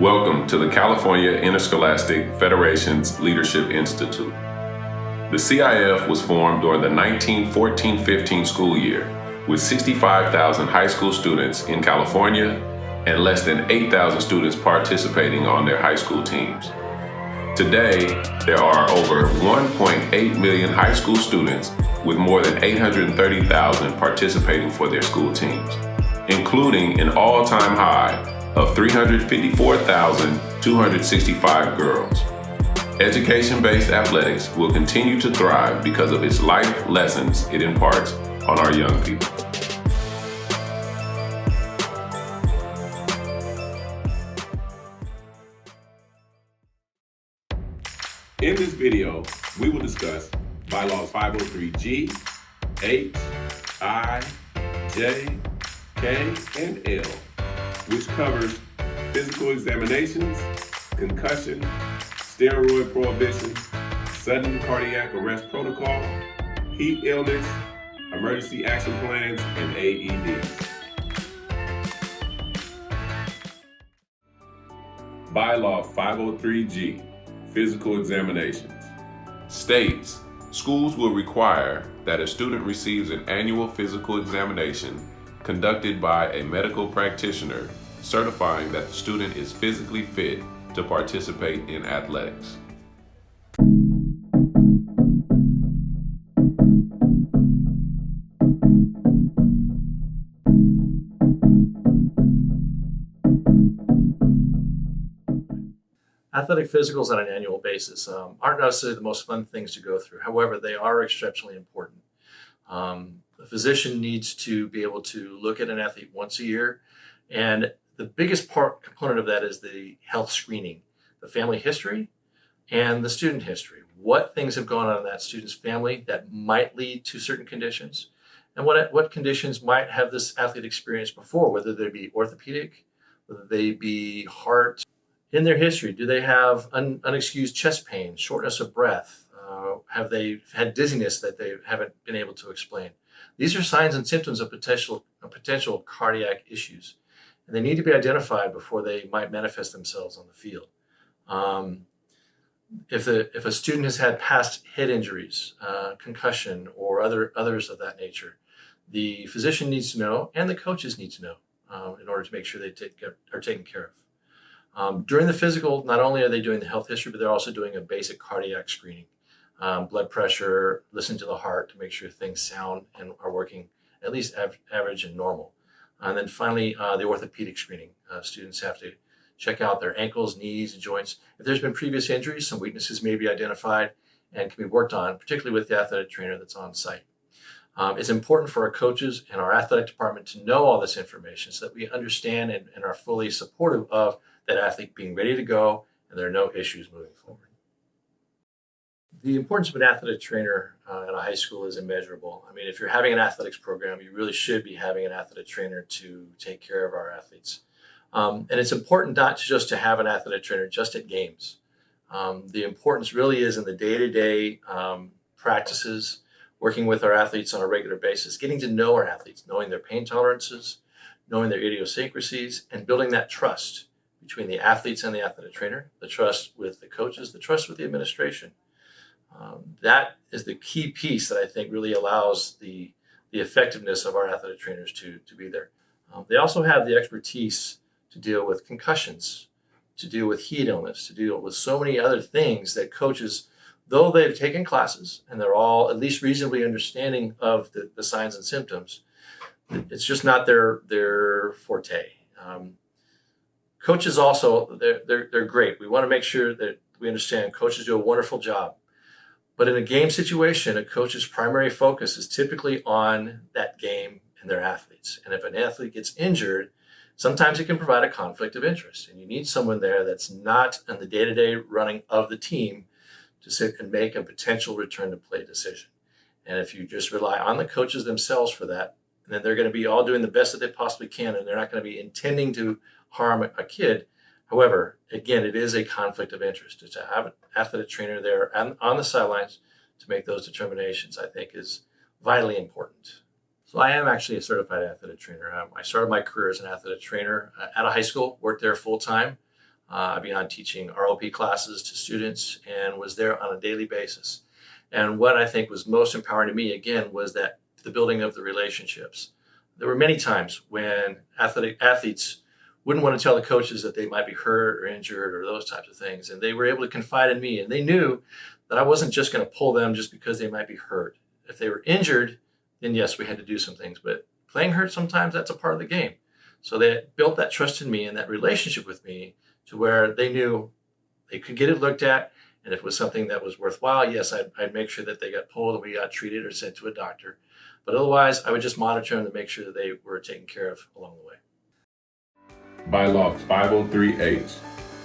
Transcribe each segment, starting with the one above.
Welcome to the California Interscholastic Federation's Leadership Institute. The CIF was formed during the 1914-15 school year with 65,000 high school students in California and less than 8,000 students participating on their high school teams. Today, there are over 1.8 million high school students with more than 830,000 participating for their school teams, including an all-time high of 354,265 girls. Education-based athletics will continue to thrive because of its life lessons it imparts on our young people. In this video, we will discuss Bylaws 503G, H, I, J, K, and L, which covers physical examinations, concussion, steroid prohibition, sudden cardiac arrest protocol, heat illness, emergency action plans, and AEDs. Bylaw 503G, physical examinations, states schools will require that a student receives an annual physical examination conducted by a medical practitioner certifying that the student is physically fit to participate in athletics. Athletic physicals on an annual basis aren't necessarily the most fun things to go through. However, they are exceptionally important. The physician needs to be able to look at an athlete once a year, and the biggest component of that is the health screening, the family history and the student history. What things have gone on in that student's family that might lead to certain conditions, and what conditions might have this athlete experienced before, whether they be orthopedic, whether they be heart. In their history, do they have unexcused chest pain, shortness of breath? Have they had dizziness that they haven't been able to explain? These are signs and symptoms of potential cardiac issues, and they need to be identified before they might manifest themselves on the field. If a student has had past head injuries, concussion, or others of that nature, the physician needs to know, and the coaches need to know in order to make sure they are taken care of. During the physical, not only are they doing the health history, but they're also doing a basic cardiac screening. Blood pressure, listen to the heart to make sure things sound and are working at least average and normal. And then finally, the orthopedic screening. Students have to check out their ankles, knees, and joints. If there's been previous injuries, some weaknesses may be identified and can be worked on, particularly with the athletic trainer that's on site. It's important for our coaches and our athletic department to know all this information so that we understand and are fully supportive of that athlete being ready to go and there are no issues moving forward. The importance of an athletic trainer at a high school is immeasurable. I mean, if you're having an athletics program, you really should be having an athletic trainer to take care of our athletes. And it's important not just to have an athletic trainer just at games. The importance really is in the day-to-day practices, working with our athletes on a regular basis, getting to know our athletes, knowing their pain tolerances, knowing their idiosyncrasies, and building that trust between the athletes and the athletic trainer, the trust with the coaches, the trust with the administration. That is the key piece that I think really allows the effectiveness of our athletic trainers to be there. They also have the expertise to deal with concussions, to deal with heat illness, to deal with so many other things that coaches, though they've taken classes and they're all at least reasonably understanding of the signs and symptoms, it's just not their forte. Coaches also, they're great. We want to make sure that we understand coaches do a wonderful job. But in a game situation, a coach's primary focus is typically on that game and their athletes. And if an athlete gets injured, sometimes it can provide a conflict of interest. And you need someone there that's not in the day-to-day running of the team to sit and make a potential return to play decision. And if you just rely on the coaches themselves for that, then they're going to be all doing the best that they possibly can, and they're not going to be intending to harm a kid. However, again, it is a conflict of interest. To have an athletic trainer there on the sidelines to make those determinations, I think, is vitally important. So I am actually a certified athletic trainer. I started my career as an athletic trainer at a high school, worked there full time. beyond teaching ROP classes to students, and was there on a daily basis. And what I think was most empowering to me, again, was that the building of the relationships. There were many times when athletes wouldn't want to tell the coaches that they might be hurt or injured or those types of things. And they were able to confide in me, and they knew that I wasn't just going to pull them just because they might be hurt. If they were injured, then yes, we had to do some things, but playing hurt, sometimes that's a part of the game. So they built that trust in me and that relationship with me to where they knew they could get it looked at. And if it was something that was worthwhile, yes, I'd make sure that they got pulled and we got treated or sent to a doctor. But otherwise, I would just monitor them to make sure that they were taken care of along the way. Bylaw 503H,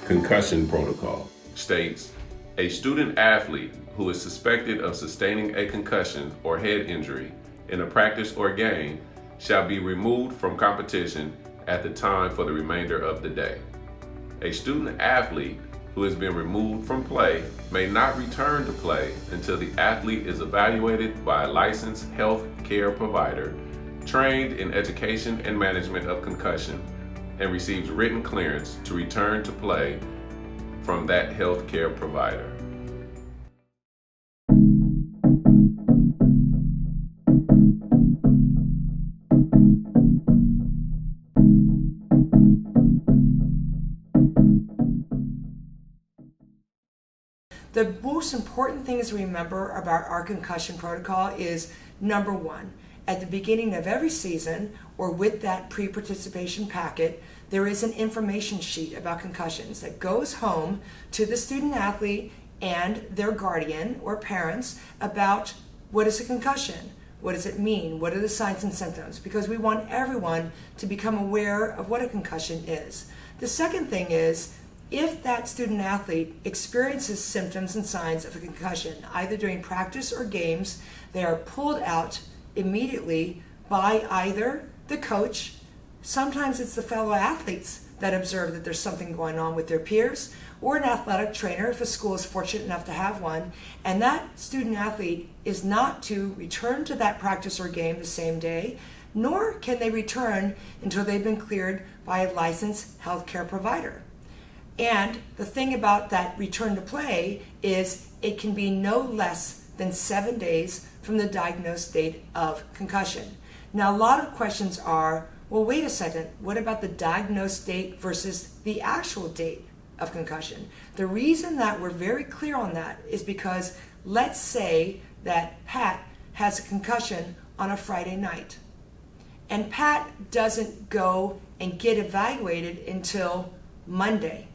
Concussion Protocol, states, a student athlete who is suspected of sustaining a concussion or head injury in a practice or game shall be removed from competition at the time for the remainder of the day. A student athlete who has been removed from play may not return to play until the athlete is evaluated by a licensed health care provider trained in education and management of concussion and receives written clearance to return to play from that health care provider. The most important things to remember about our concussion protocol is, number one, at the beginning of every season or with that pre-participation packet, there is an information sheet about concussions that goes home to the student athlete and their guardian or parents about what is a concussion, what does it mean, what are the signs and symptoms, because we want everyone to become aware of what a concussion is. The second thing is, if that student athlete experiences symptoms and signs of a concussion, either during practice or games, they are pulled out immediately by either the coach, sometimes it's the fellow athletes that observe that there's something going on with their peers, or an athletic trainer if a school is fortunate enough to have one, and that student athlete is not to return to that practice or game the same day, nor can they return until they've been cleared by a licensed healthcare provider. And the thing about that return to play is it can be no less than 7 days from the diagnosed date of concussion. Now, a lot of questions are, well, wait a second, what about the diagnosed date versus the actual date of concussion? The reason that we're very clear on that is because let's say that Pat has a concussion on a Friday night, and Pat doesn't go and get evaluated until Monday.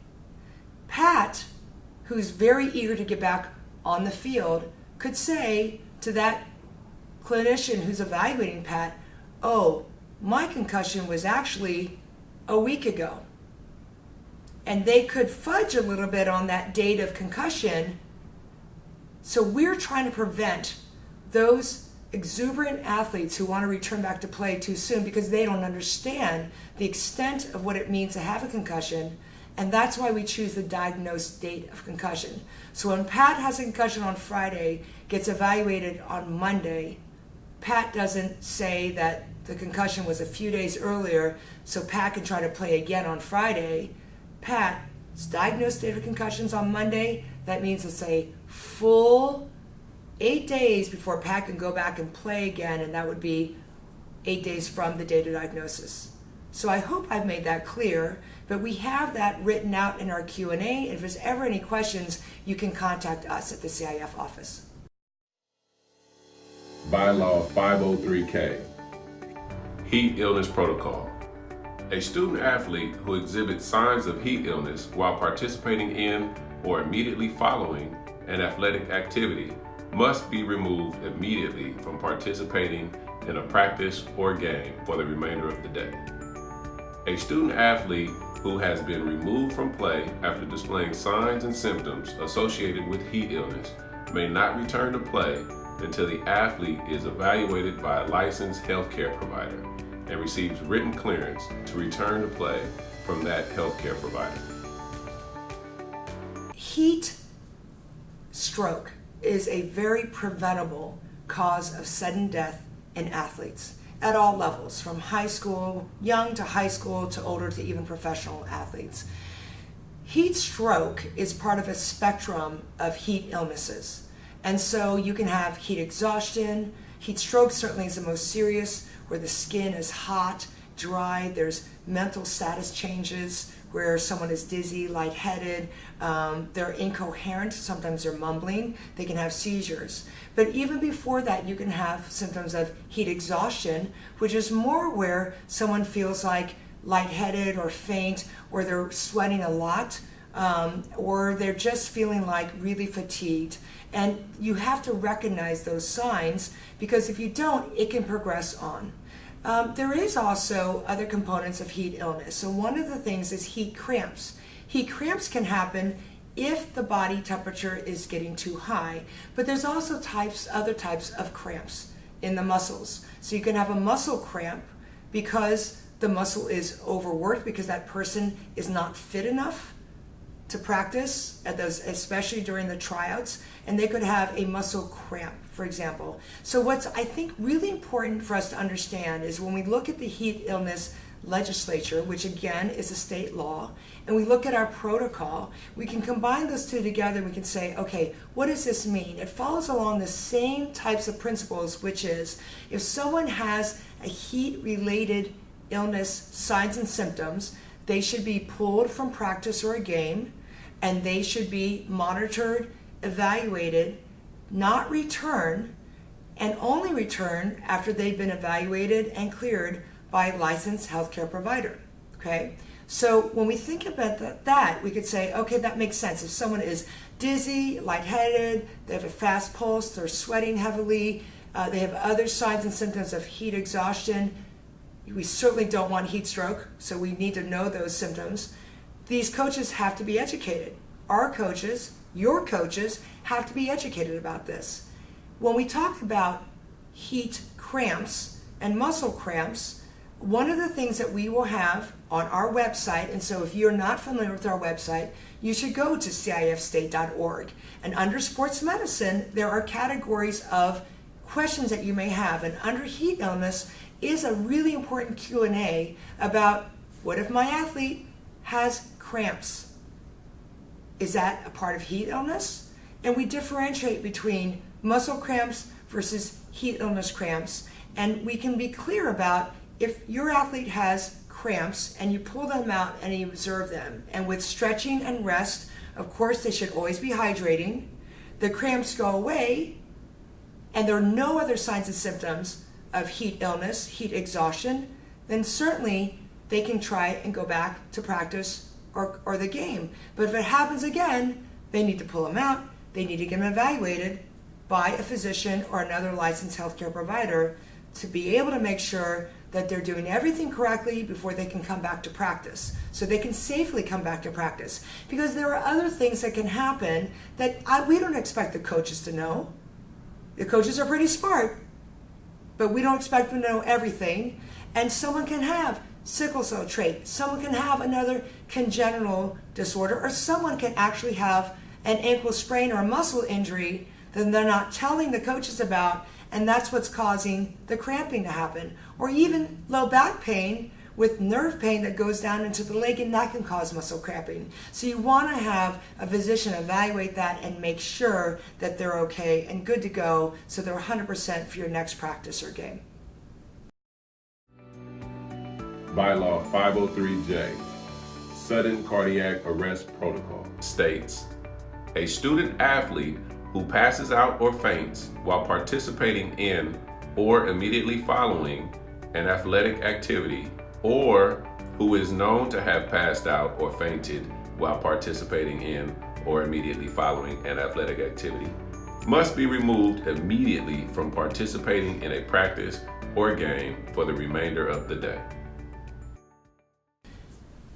Pat, who's very eager to get back on the field, could say to that clinician who's evaluating Pat, oh, my concussion was actually a week ago. And they could fudge a little bit on that date of concussion. So we're trying to prevent those exuberant athletes who want to return back to play too soon because they don't understand the extent of what it means to have a concussion. And that's why we choose the diagnosed date of concussion. So when Pat has a concussion on Friday, gets evaluated on Monday, Pat doesn't say that the concussion was a few days earlier, so Pat can try to play again on Friday. Pat's diagnosed date of concussions on Monday. That means it's a full 8 days before Pat can go back and play again, and that would be 8 days from the date of diagnosis. So I hope I've made that clear, but we have that written out in our Q&A. If there's ever any questions, you can contact us at the CIF office. Bylaw 503K, Heat Illness Protocol. A student athlete who exhibits signs of heat illness while participating in or immediately following an athletic activity must be removed immediately from participating in a practice or game for the remainder of the day. A student athlete who has been removed from play after displaying signs and symptoms associated with heat illness may not return to play until the athlete is evaluated by a licensed healthcare provider and receives written clearance to return to play from that healthcare provider. Heat stroke is a very preventable cause of sudden death in athletes at all levels, from young to high school to older to even professional athletes. Heat stroke is part of a spectrum of heat illnesses. And so you can have heat exhaustion. Heat stroke certainly is the most serious, where the skin is hot, dry, there's mental status changes, where someone is dizzy, lightheaded, they're incoherent, sometimes they're mumbling, they can have seizures. But even before that, you can have symptoms of heat exhaustion, which is more where someone feels like lightheaded or faint, or they're sweating a lot, or they're just feeling like really fatigued. And you have to recognize those signs, because if you don't, it can progress on. There is also other components of heat illness. So one of the things is heat cramps. Heat cramps can happen if the body temperature is getting too high, but there's also other types of cramps in the muscles. So you can have a muscle cramp because the muscle is overworked, because that person is not fit enough to practice at those, especially during the tryouts, and they could have a muscle cramp, for example. So what's, I think, really important for us to understand is when we look at the heat illness legislature, which again is a state law, and we look at our protocol, we can combine those two together and we can say, okay, what does this mean? It follows along the same types of principles, which is if someone has a heat-related illness signs and symptoms, they should be pulled from practice or a game, and they should be monitored, evaluated, not return, and only return after they've been evaluated and cleared by a licensed healthcare provider. Okay? So when we think about that, we could say, okay, that makes sense. If someone is dizzy, lightheaded, they have a fast pulse, they're sweating heavily, they have other signs and symptoms of heat exhaustion, we certainly don't want heat stroke, so we need to know those symptoms. These coaches have to be educated. Our coaches, your coaches, have to be educated about this. When we talk about heat cramps and muscle cramps, one of the things that we will have on our website, and so if you're not familiar with our website, you should go to cifstate.org. And under sports medicine, there are categories of questions that you may have. And under heat illness is a really important Q&A about, what if my athlete has cramps? Is that a part of heat illness? And we differentiate between muscle cramps versus heat illness cramps. And we can be clear about if your athlete has cramps and you pull them out and you observe them, and with stretching and rest, of course they should always be hydrating, the cramps go away, and there are no other signs and symptoms of heat illness, heat exhaustion, then certainly they can try and go back to practice or the game. But if it happens again, they need to pull them out, they need to get them evaluated by a physician or another licensed healthcare provider to be able to make sure that they're doing everything correctly before they can come back to practice, so they can safely come back to practice. Because there are other things that can happen that we don't expect the coaches to know. The coaches are pretty smart, but we don't expect them to know everything. And someone can have sickle cell trait, someone can have another congenital disorder, or someone can actually have an ankle sprain or a muscle injury that they're not telling the coaches about, and that's what's causing the cramping to happen. Or even low back pain with nerve pain that goes down into the leg, and that can cause muscle cramping. So you want to have a physician evaluate that and make sure that they're okay and good to go, so they're 100% for your next practice or game. Bylaw 503J, Sudden Cardiac Arrest Protocol, states, a student athlete who passes out or faints while participating in or immediately following an athletic activity, or who is known to have passed out or fainted while participating in or immediately following an athletic activity, must be removed immediately from participating in a practice or game for the remainder of the day.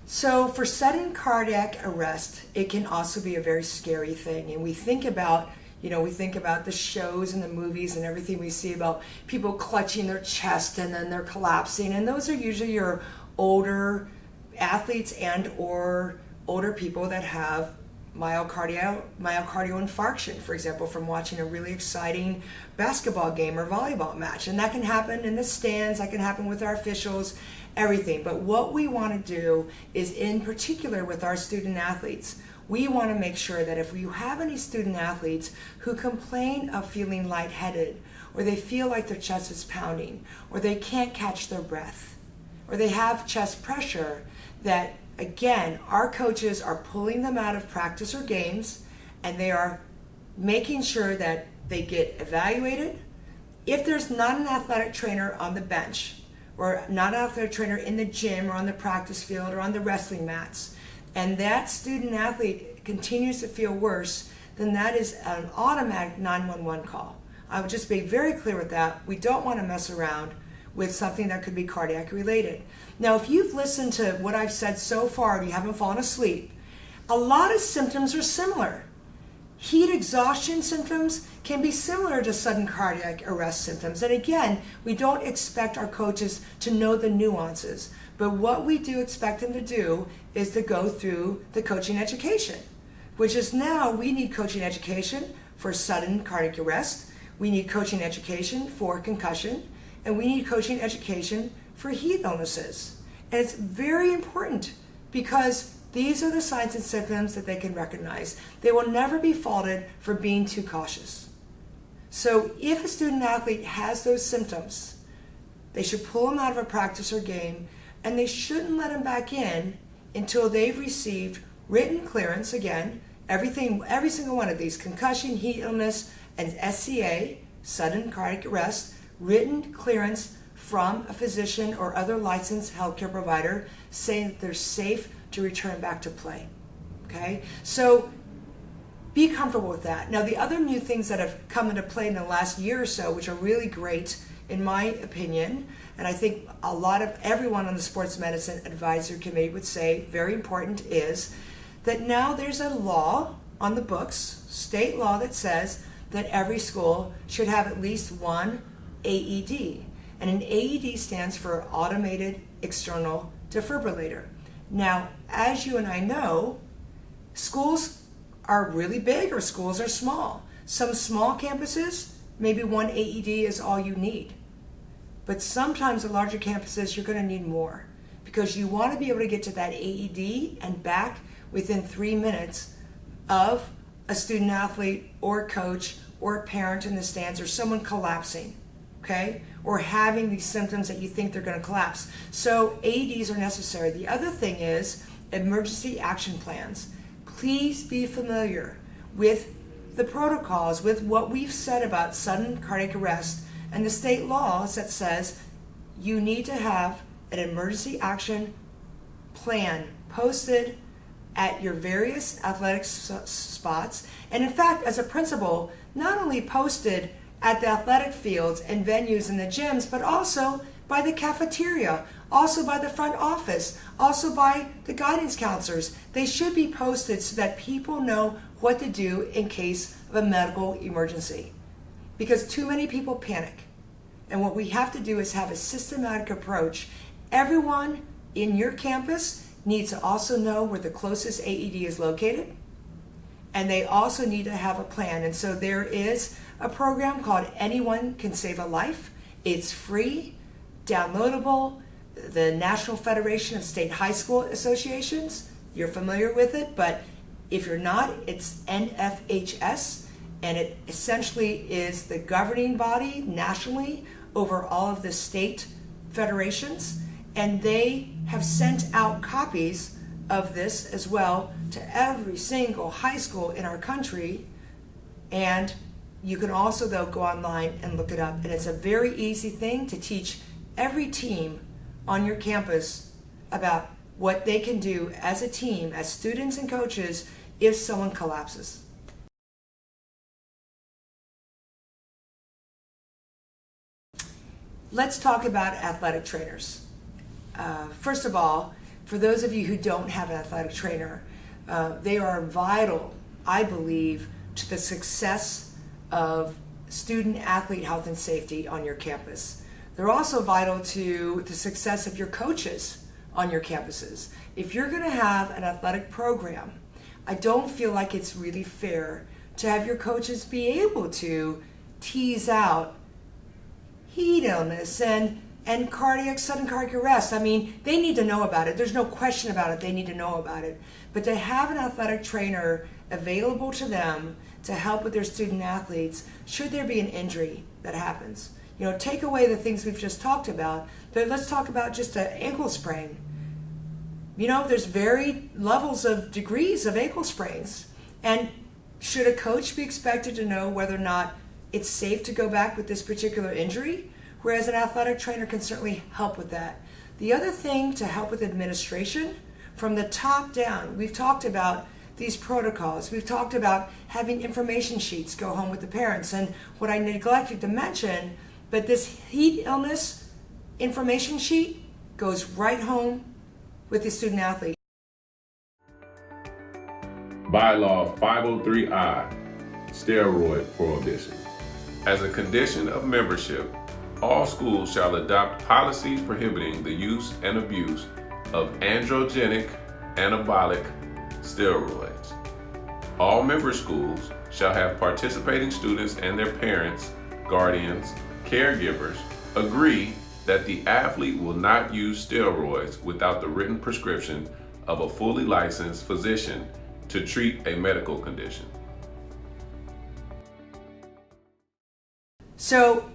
So for sudden cardiac arrest, it can also be a very scary thing. And we think about the shows and the movies and everything we see about people clutching their chest and then they're collapsing. And those are usually your older athletes and or older people that have myocardial infarction, for example, from watching a really exciting basketball game or volleyball match. And that can happen in the stands, that can happen with our officials. everything. But what we want to do is, in particular with our student athletes, we want to make sure that if you have any student athletes who complain of feeling lightheaded, or they feel like their chest is pounding, or they can't catch their breath, or they have chest pressure, that again, our coaches are pulling them out of practice or games, and they are making sure that they get evaluated. If there's not an athletic trainer on the bench, or not an athletic trainer in the gym or on the practice field or on the wrestling mats, and that student athlete continues to feel worse, then that is an automatic 911 call. I would just be very clear with that. We don't want to mess around with something that could be cardiac related. Now, if you've listened to what I've said so far and you haven't fallen asleep, a lot of symptoms are similar. Heat exhaustion symptoms can be similar to sudden cardiac arrest symptoms. And again, we don't expect our coaches to know the nuances, but what we do expect them to do is to go through the coaching education, which is now we need coaching education for sudden cardiac arrest, we need coaching education for concussion, and we need coaching education for heat illnesses. And it's very important because these are the signs and symptoms that they can recognize. They will never be faulted for being too cautious. So if a student athlete has those symptoms, they should pull them out of a practice or game, and they shouldn't let them back in until they've received written clearance. Again, every single one of these, concussion, heat illness, and SCA, sudden cardiac arrest, written clearance from a physician or other licensed healthcare provider saying that they're safe to return back to play. Okay, so be comfortable with that. Now, the other new things that have come into play in the last year or so, which are really great in my opinion, and I think a lot of everyone on the Sports Medicine Advisory Committee would say very important, is that now there's a law on the books, state law, that says that every school should have at least one AED. And an AED stands for Automated External Defibrillator. Now, as you and I know, schools are really big or schools are small. Some small campuses, maybe one AED is all you need. But sometimes the larger campuses, you're going to need more because you want to be able to get to that AED and back within 3 minutes of a student athlete or a coach or a parent in the stands or someone collapsing, okay? Or having these symptoms that you think they're going to collapse. So AEDs are necessary. The other thing is emergency action plans. Please be familiar with the protocols, with what we've said about sudden cardiac arrest and the state laws that says you need to have an emergency action plan posted at your various athletic spots. And in fact, as a principal, not only posted at the athletic fields and venues and the gyms, but also by the cafeteria, also by the front office, also by the guidance counselors. They should be posted so that people know what to do in case of a medical emergency. Because too many people panic. And what we have to do is have a systematic approach. Everyone in your campus needs to also know where the closest AED is located. And they also need to have a plan. And so there is a program called Anyone Can Save a Life. It's free, downloadable. The National Federation of State High School Associations, you're familiar with it, but if you're not, it's NFHS, and it essentially is the governing body nationally over all of the state federations, and they have sent out copies of this as well to every single high school in our country. And you can also, though, go online and look it up. And it's a very easy thing to teach every team on your campus about what they can do as a team, as students and coaches, if someone collapses. Let's talk about athletic trainers. First of all, for those of you who don't have an athletic trainer, they are vital, I believe, to the success of student athlete health and safety on your campus. They're also vital to the success of your coaches on your campuses. If you're going to have an athletic program, I don't feel like it's really fair to have your coaches be able to tease out heat illness and and sudden cardiac arrest. I mean, they need to know about it. There's no question about it. They need to know about it. But to have an athletic trainer available to them to help with their student athletes, should there be an injury that happens. Take away the things we've just talked about, but let's talk about just an ankle sprain. There's varied levels of degrees of ankle sprains. And should a coach be expected to know whether or not it's safe to go back with this particular injury? Whereas an athletic trainer can certainly help with that. The other thing to help with administration, from the top down, we've talked about these protocols. We've talked about having information sheets go home with the parents. And what I neglected to mention, but this heat illness information sheet goes right home with the student athlete. Bylaw 503I, Steroid Prohibition. As a condition of membership, all schools shall adopt policies prohibiting the use and abuse of androgenic anabolic steroids. All member schools shall have participating students and their parents, guardians, caregivers agree that the athlete will not use steroids without the written prescription of a fully licensed physician to treat a medical condition. So,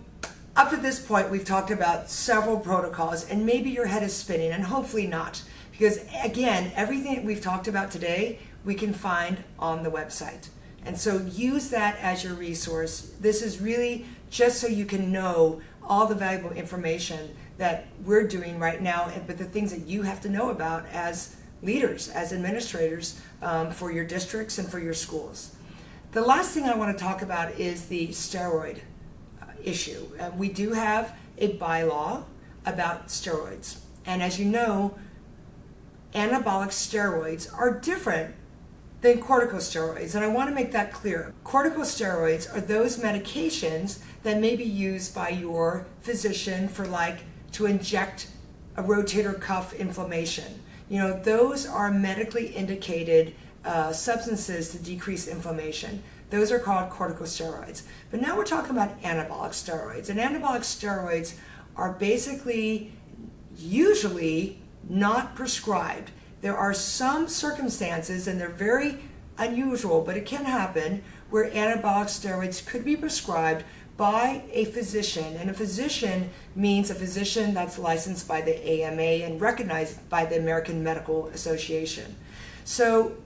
up to this point, we've talked about several protocols, and maybe your head is spinning, and hopefully not. Because again, everything that we've talked about today, we can find on the website. And so use that as your resource. This is really just so you can know all the valuable information that we're doing right now, but the things that you have to know about as leaders, as administrators, for your districts and for your schools. The last thing I want to talk about is the steroid issue. We do have a bylaw about steroids. And as you know, anabolic steroids are different than corticosteroids. And I want to make that clear. Corticosteroids are those medications that may be used by your physician for to inject a rotator cuff inflammation. Those are medically indicated substances to decrease inflammation. Those are called corticosteroids. But now we're talking about anabolic steroids. And anabolic steroids are basically usually not prescribed. There are some circumstances, and they're very unusual, but it can happen, where anabolic steroids could be prescribed by a physician. And a physician means a physician that's licensed by the AMA and recognized by the American Medical Association. So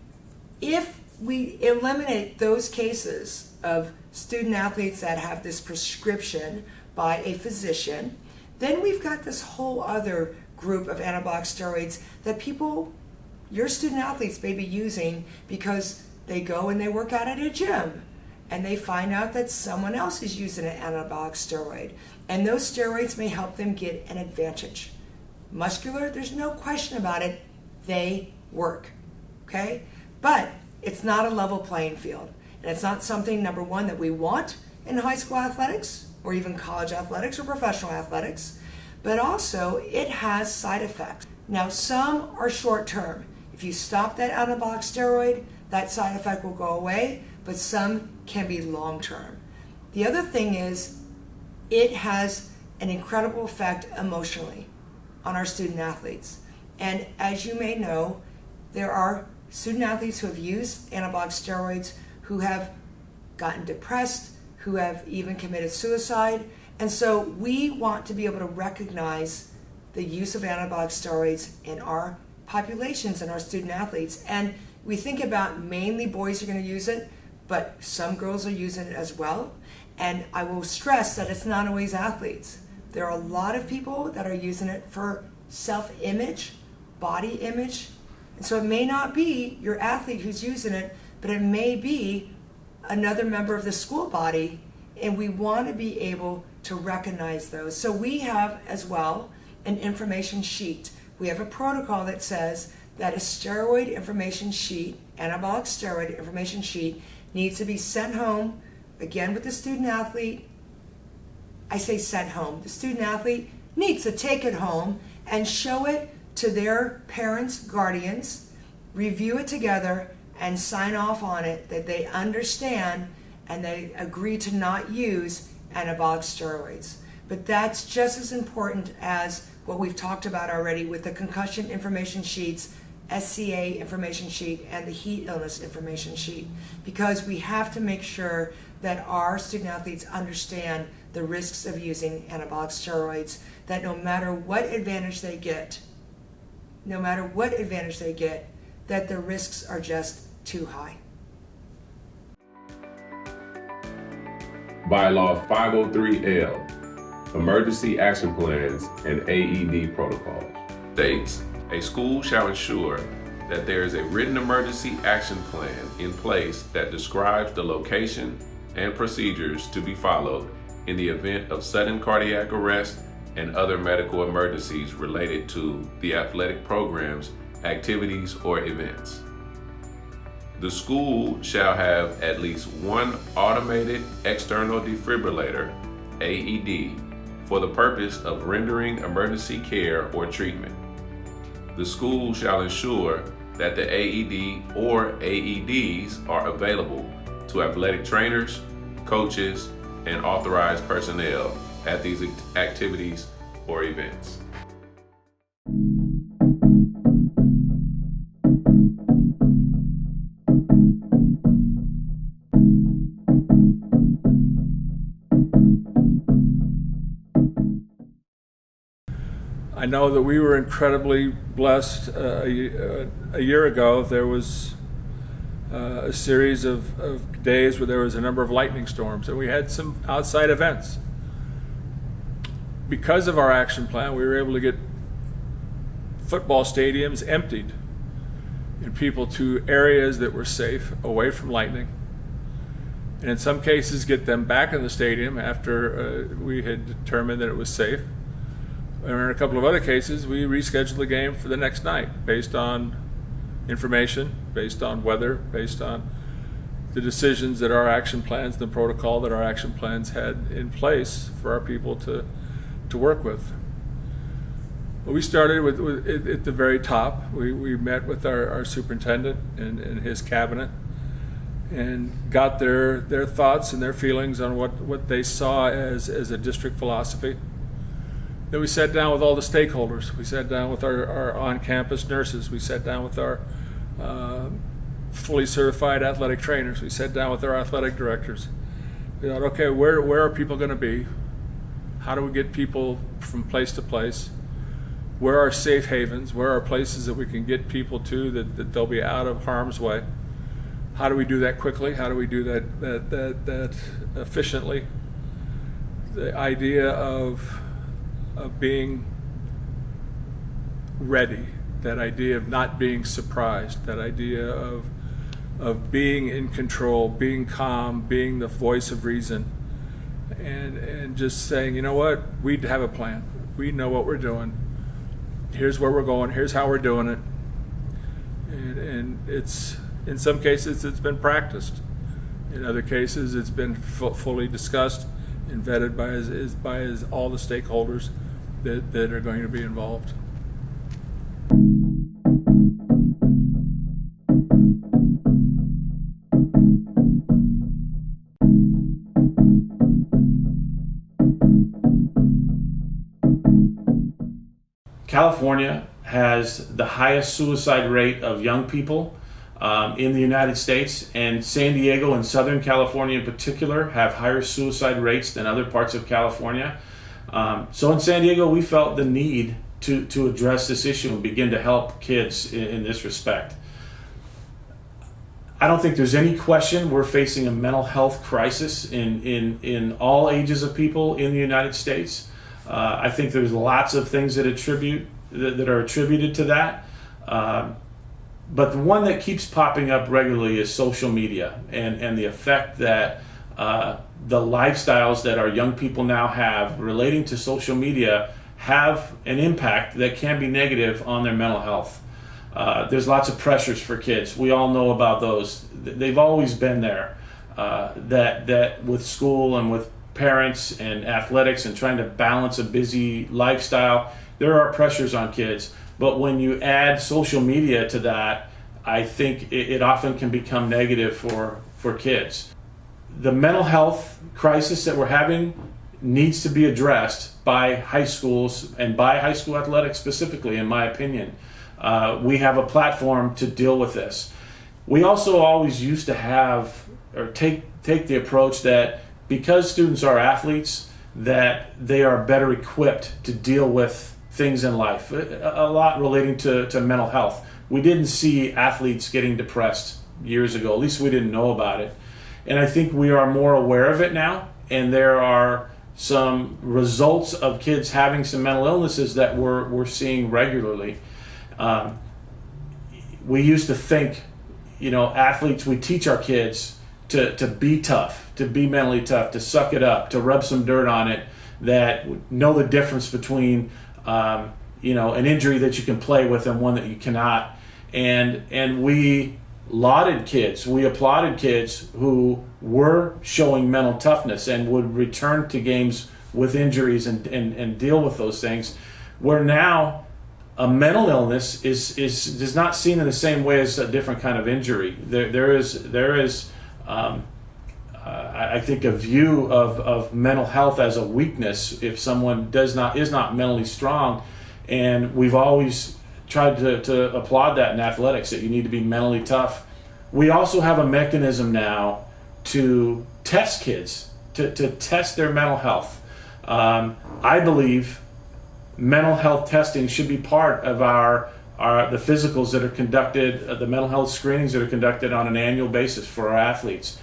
if we eliminate those cases of student athletes that have this prescription by a physician, then we've got this whole other group of anabolic steroids that your student athletes may be using because they go and they work out at a gym and they find out that someone else is using an anabolic steroid, and those steroids may help them get an advantage. Muscular, there's no question about it, they work, okay? But it's not a level playing field, and it's not something, number one, that we want in high school athletics or even college athletics or professional athletics, but also it has side effects. Now, some are short term. If you stop that anabolic steroid, that side effect will go away, but some can be long term. The other thing is it has an incredible effect emotionally on our student athletes. And as you may know, there are student athletes who have used anabolic steroids who have gotten depressed, who have even committed suicide. And so we want to be able to recognize the use of anabolic steroids in our populations and our student athletes. And we think about mainly boys are going to use it, but some girls are using it as well. And I will stress that it's not always athletes. There are a lot of people that are using it for self-image, body image. And so it may not be your athlete who's using it, but it may be another member of the school body, and we want to be able to recognize those. So we have as well an information sheet. We have a protocol that says that a steroid information sheet, anabolic steroid information sheet, needs to be sent home, again with the student athlete. I say sent home. The student athlete needs to take it home and show it to their parents, guardians, review it together, and sign off on it that they understand and they agree to not use anabolic steroids. But that's just as important as what we've talked about already with the concussion information sheets, SCA information sheet, and the heat illness information sheet, because we have to make sure that our student athletes understand the risks of using anabolic steroids, that no matter what advantage they get, that the risks are just too high. Bylaw 503L, Emergency Action Plans and AED Protocols, states a school shall ensure that there is a written emergency action plan in place that describes the location and procedures to be followed in the event of sudden cardiac arrest and other medical emergencies related to the athletic programs, activities, or events. The school shall have at least one automated external defibrillator, AED, for the purpose of rendering emergency care or treatment. The school shall ensure that the AED or AEDs are available to athletic trainers, coaches, and authorized personnel at these activities or events. I know that we were incredibly blessed. A year ago, there was a series of days where there was a number of lightning storms, and we had some outside events. Because of our action plan, we were able to get football stadiums emptied and people to areas that were safe, away from lightning, and in some cases get them back in the stadium after we had determined that it was safe. And in a couple of other cases, we rescheduled the game for the next night based on information, based on weather, based on the decisions that our action plans, the protocol that our action plans had in place for our people to work with. We started with at the very top. We met with our superintendent and his cabinet and got their thoughts and their feelings on what they saw as a district philosophy. Then we sat down with all the stakeholders. We sat down with our on-campus nurses. We sat down with our fully certified athletic trainers. We sat down with our athletic directors. We thought, okay, where are people going to be? How do we get people from place to place? Where are safe havens? Where are places that we can get people to that they'll be out of harm's way? How do we do that quickly? How do we do that efficiently? The idea of being ready, that idea of not being surprised, that idea of being in control, being calm, being the voice of reason, and just saying, you know what, we have a plan. We know what we're doing. Here's where we're going. Here's how we're doing it. And it's, in some cases, it's been practiced. In other cases, it's been fully discussed and vetted by all the stakeholders that are going to be involved. California has the highest suicide rate of young people in the United States, and San Diego and Southern California in particular have higher suicide rates than other parts of California. So in San Diego, we felt the need to address this issue and begin to help kids in this respect. I don't think there's any question we're facing a mental health crisis in all ages of people in the United States. I think there's lots of things that are attributed to that. But the one that keeps popping up regularly is social media and the effect that the lifestyles that our young people now have relating to social media have an impact that can be negative on their mental health. There's lots of pressures for kids. We all know about those. They've always been there. That with school and with parents and athletics and trying to balance a busy lifestyle, there are pressures on kids. But when you add social media to that, I think it often can become negative for kids. The mental health crisis that we're having needs to be addressed by high schools and by high school athletics specifically, in my opinion. We have a platform to deal with this. We also always used to have, or take the approach that because students are athletes, that they are better equipped to deal with things in life, a lot relating to mental health. We didn't see athletes getting depressed years ago, at least we didn't know about it. And I think we are more aware of it now, and there are some results of kids having some mental illnesses that we're seeing regularly. We used to think, athletes, we teach our kids to be tough, to be mentally tough, to suck it up, to rub some dirt on it, that know the difference between an injury that you can play with and one that you cannot. And we lauded kids, we applauded kids who were showing mental toughness and would return to games with injuries and deal with those things, where now a mental illness is not seen in the same way as a different kind of injury. There is I think a view of mental health as a weakness if someone is not mentally strong, and we've always tried to applaud that in athletics, that you need to be mentally tough. We also have a mechanism now to test kids, to test their mental health. I believe mental health testing should be part of the physicals that are conducted, the mental health screenings that are conducted on an annual basis for our athletes.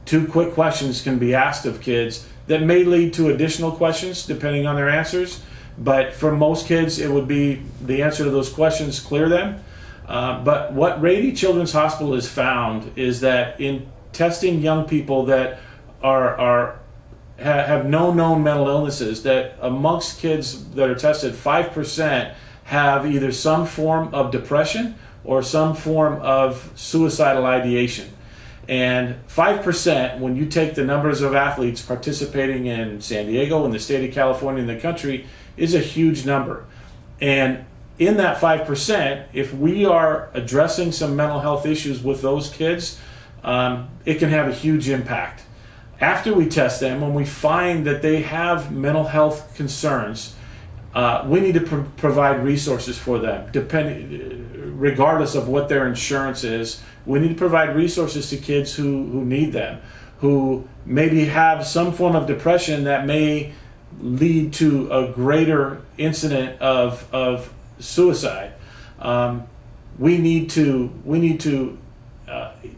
2 quick questions can be asked of kids that may lead to additional questions depending on their answers, but for most kids it would be the answer to those questions clear them. But what Rady Children's Hospital has found is that in testing young people that have no known mental illnesses, that amongst kids that are tested, 5% have either some form of depression or some form of suicidal ideation. And 5%, when you take the numbers of athletes participating in San Diego and the state of California and the country, is a huge number. And in that 5%, if we are addressing some mental health issues with those kids, it can have a huge impact. After we test them, when we find that they have mental health concerns, we need to provide resources for them, regardless of what their insurance is. We need to provide resources to kids who need them, who maybe have some form of depression that may lead to a greater incident of suicide. We need to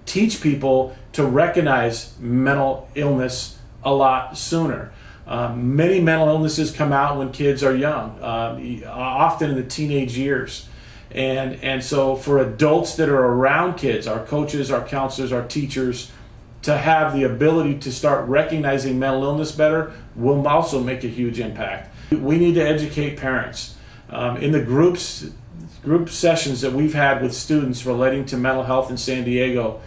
teach people to recognize mental illness a lot sooner. Many mental illnesses come out when kids are young, often in the teenage years. And so for adults that are around kids, our coaches, our counselors, our teachers, to have the ability to start recognizing mental illness better will also make a huge impact. We need to educate parents. In the group sessions that we've had with students relating to mental health in San Diego,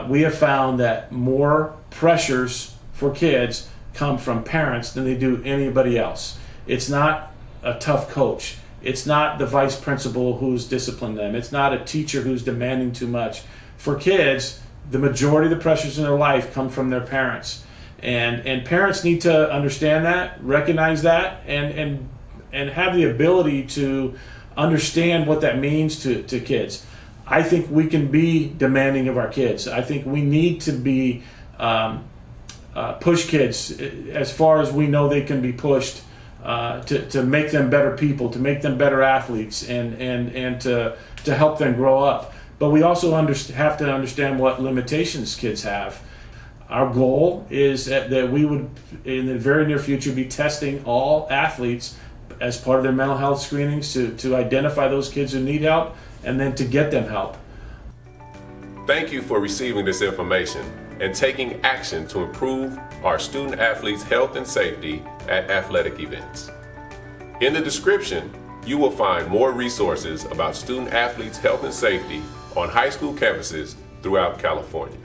we have found that more pressures for kids come from parents than they do anybody else. It's not a tough coach. It's not the vice principal who's disciplining them. It's not a teacher who's demanding too much. For kids, the majority of the pressures in their life come from their parents. And parents need to understand that, recognize that, and have the ability to understand what that means to kids. I think we can be demanding of our kids. I think we need to be push kids as far as we know they can be pushed, to make them better people, to make them better athletes, and to help them grow up. But we also have to understand what limitations kids have. Our goal is that we would, in the very near future, be testing all athletes as part of their mental health screenings to identify those kids who need help and then to get them help. Thank you for receiving this information and taking action to improve our student athletes' health and safety at athletic events. In the description, you will find more resources about student athletes' health and safety on high school campuses throughout California.